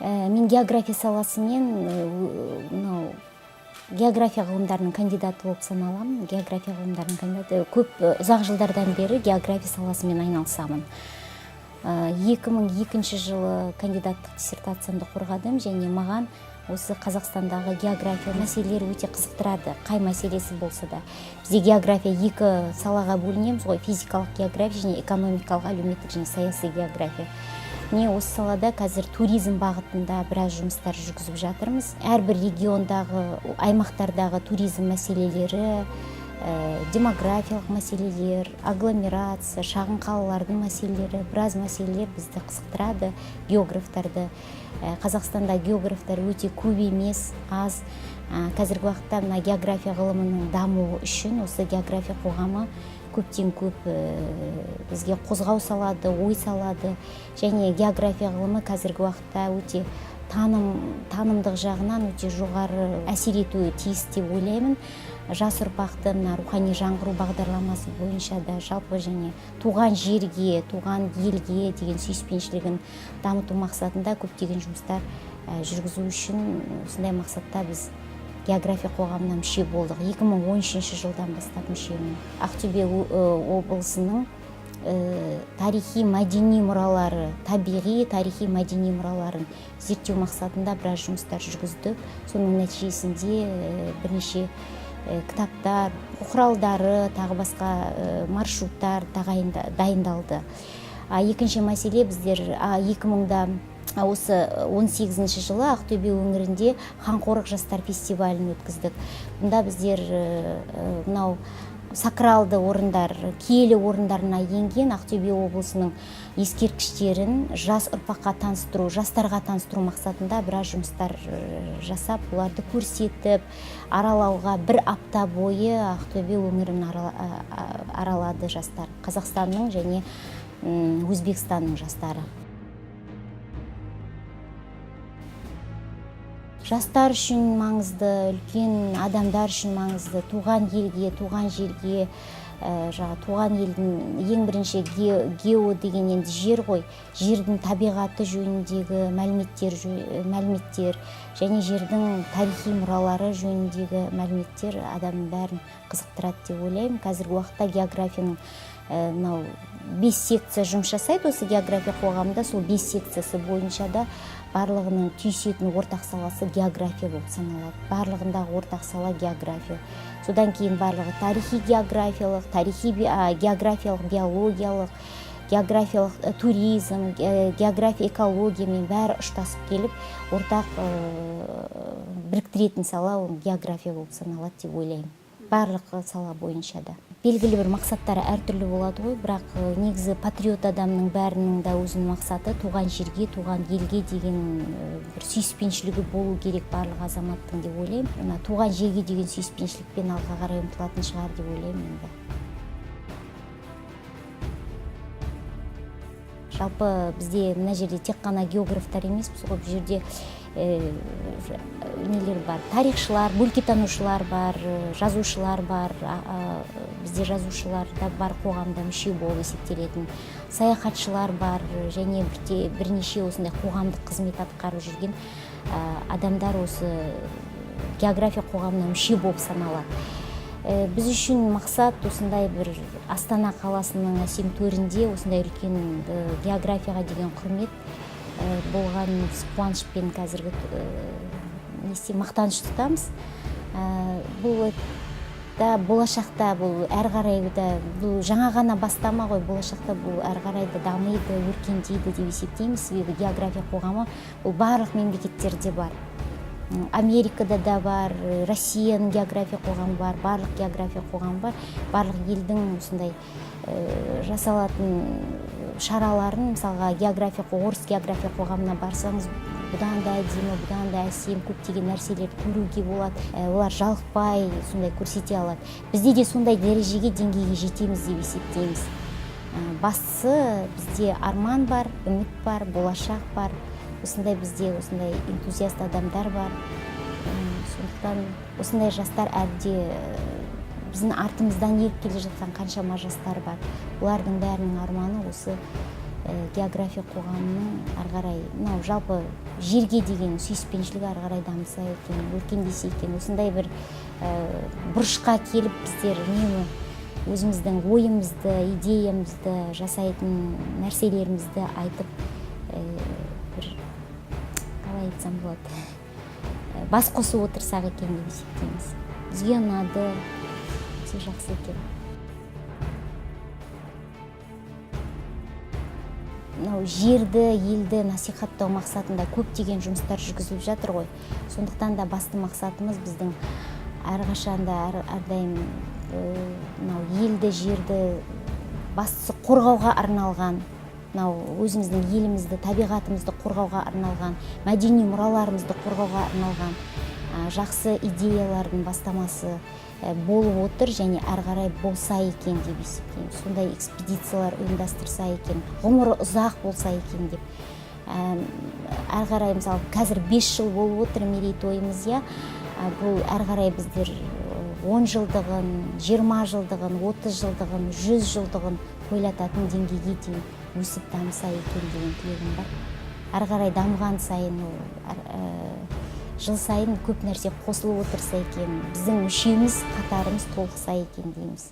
Мен география саласымен география ғылымдарының кандидаты болып саналамын. География ғылымдарының кандидаты. Көп ұзақ жылдардан бері география саласымен айналысамын. 2002 жылы кандидаттық диссертациямды қорғадым, және маған осы Қазақстандағы география мәселелері өте қызықтырады. Қай мәселесі болса да. Бізде география екі салаға бөлінеміз ғой: физикалық география және экономикалық, әлеуметтік және саяси география. Міне осы салада қазір туризм бағытында біраз жұмыстар жүргізіп жатырмыз. Әрбір региондағы, аймақтардағы туризм мәселелері, демографиялық мәселелер, агломерация, шағын қалалардың мәселелері, біраз мәселелер бізді қызықтырады, географтарды. Қазақстанда географтар өте көп емес, аз. Қазіргі уақытта мына география ғылымының дамуы үшін осы география қоғамы көптен көп бізге қозғау салады, ой салады. Және география ғылымы қазіргі уақытта өте танымдық жағынан өте жоғары әсер етуі тиіс деп ойлаймын. Жас ұрпақты мына рухани жаңғыру бағдарламасы бойынша да жалпы және туған жерге, туған елге деген сүйіспеншілігін дамыту мақсатында көптеген жұмыстар жүргізу үшін осындай мақсатта біз география қоғамына мүше болдық. 2013 жылдан бастап мүшемін. Ақтөбе облысының тарихи мәдени мұралары, табиғи тарихи мәдени мұраларын зерттеу мақсатында біраз жұмыстар жүргіздік. Соның нәтижесінде бірнеше кітаптар, құралдары, тағы басқа маршруттар дайындалды. Екінші мәселе, біздер 2018 жылы Ақтөбе өңірінде Қанқорық жастар фестивалін өткіздік. Бұнда біздер сакралды орындар, киелі орындарына енген Ақтөбе облысының ескерткіштерін жас ұрпаққа таныстыру, жастарға таныстыру мақсатында біраз жұмыстар жасап, оларды көрсетіп, аралауға бір апта бойы Ақтөбе өңірін аралады жастар. Қазақстанның және Өзбекстанның жастары. Жастар үшін маңызды, үлкен адамдар үшін маңызды, туған елге, туған жерге, туған елдің ең бірінші гео деген енді жер ғой, жердің табиғаты жөніндегі мәліметтер және жердің тарихи мұралары жөніндегі мәліметтер адамның бәрін қызықтырады деп ойлаймын. Қазіргі уақытта географияның 5 секция жұмыс жасайды осы география қоғамында. Сол 5 секциясы бойынша да барлығының түйісетін ортақ саласы география болып саналады. Барлығындағы ортақ сала география. Содан кейін барлығы тарихи географиялық, географиялық биологиялық, географиялық туризм, география экологиямен бәрі ұштасып келіп, ортақ біріктіретін сала география болып саналады деп ойлаймын. Барлық сала бойынша да. Белгілі бір мақсаттары әртүрлі болады ғой, бірақ негізі патриот адамның бәрінің да өзінің мақсаты туған жерге, туған елге деген бір сүйіспеншілігі болу керек барлық азаматтың деп ойлаймын. Туған жерге деген сүйіспеншілікпен алға қарай ұмтылатын шығар деп ойлаймын енді. Жалпы бізде мына жерде тек қана географтар емес, бұл жерде нелер бар, тарихшылар, өлкетанушылар бар, жазушылар бар, бізде жазушылар да бар, қоғамда мүше болып есептелетін, саяхатшылар бар, және бірнеше осындай қоғамдық қызмет атқарып жүрген адамдар осы география қоғамына мүше болып саналады. Біз үшін мақсат осындай бір Астана қаласының әсем төрінде осындай үлкен географияға деген құрмет болған қуанышпен қазіргі мақтаныш тұтамыз. Бұл болашақта бұл әрі қарай да бұл жаңа ғана бастама ғой, болашақта бұл әрі қарай да дамиды, өркендейді деп есептейміз. Себебі география қоғамы бұл барлық мемлекеттерде бар. Америкада да бар, Россияның география қоғамы бар, барлық география қоғамы бар. Барлық елдің осындай жасалатын шараларын, мысалға орыс география қоғамына барсаңыз, бұдан да әдемі, бұдан да әсем көптеген нәрселер көруге болады. Олар жалықпай сондай көрсете алады. Бізде де сондай дәрежеге, деңгейге жетеміз деп есептейміз. Бастысы бізде арман бар, үміт бар, болашақ бар. Осындай бізде осындай энтузиаст адамдар бар. Сондықтан осындай жастар әбде біздің артымыздан еріп келе жатқан қаншама жастар бар. Олардың бәрінің арманы осы география қоғамының ары қарай, жалпы жерге деген сүйіспеншілігі ары қарай дамыса екен, өркендесе екен. Осындай бір бұрышқа келіп біздер өзіміздің ойымызды, идеямызды, жасайтын нәрселерімізді айтып, бір қалай айтсам болады, бас қосып отырсақ екен деп есептейміз. Бізге ұнады, өте жақсы екен. Жерді, елді насихаттау мақсатында көптеген жұмыстар жүргізіліп жатыр ғой. Сондықтан да басты мақсатымыз біздің әрқашанда, әрдайым елді, жерді бастысы қорғауға арналған, өзіміздің елімізді, табиғатымызды қорғауға арналған, мәдени мұраларымызды қорғауға арналған жақсы идеялардың бастамасы болып отыр, және ары қарай болса екен деп есептеймін. Сондай экспедициялар ұйымдастырса екен, ғұмыры ұзақ болса екен деп. Ары қарай, мысалы, қазір 5 жыл болып отыр мерейтойымыз, бұл ары қарай біздер 10 жылдығын, 20 жылдығын, 30 жылдығын, 100 жылдығын тойлататын деңгейге дейін өсіп дамыса екен деген тілегім бар. Ары қарай дамыған сайын, жыл сайын көп нәрсе қосылып отырса екен, біздің мүшеміз, қатарымыз толықса екен дейміз.